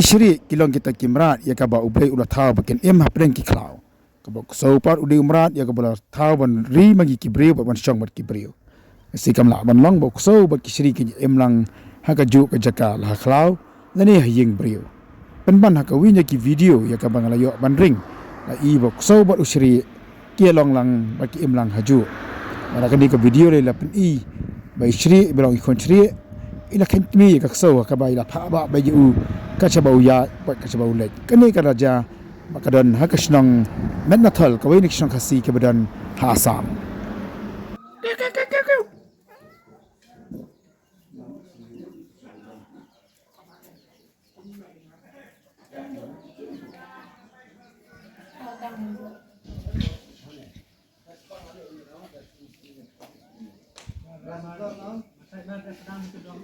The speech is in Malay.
kisri kilong kita kimrat ya kaba ublay ulah tahu bakin hapren ki klau kaba sopar udi umrat ya kaba tahu ban ri magi kibriu ban syong bat kibriu sikam la ban long bok so bat kisri ki lang haka ju ka jaka la klau lani haying briu ban haka winya ki video ya kaba ngalayo ban ring la i bok so bat usri ki long lang baki lang haju mara kani ka video le la pen i bai shri belong ikon shri ila kentmi ka so ka bai la pha ba bai u ka chabau ya pa ka chabau le kani ka raja makadan hakashnong menathal ka bai nikshong khasi ke badan ha asam Saya sedang sedang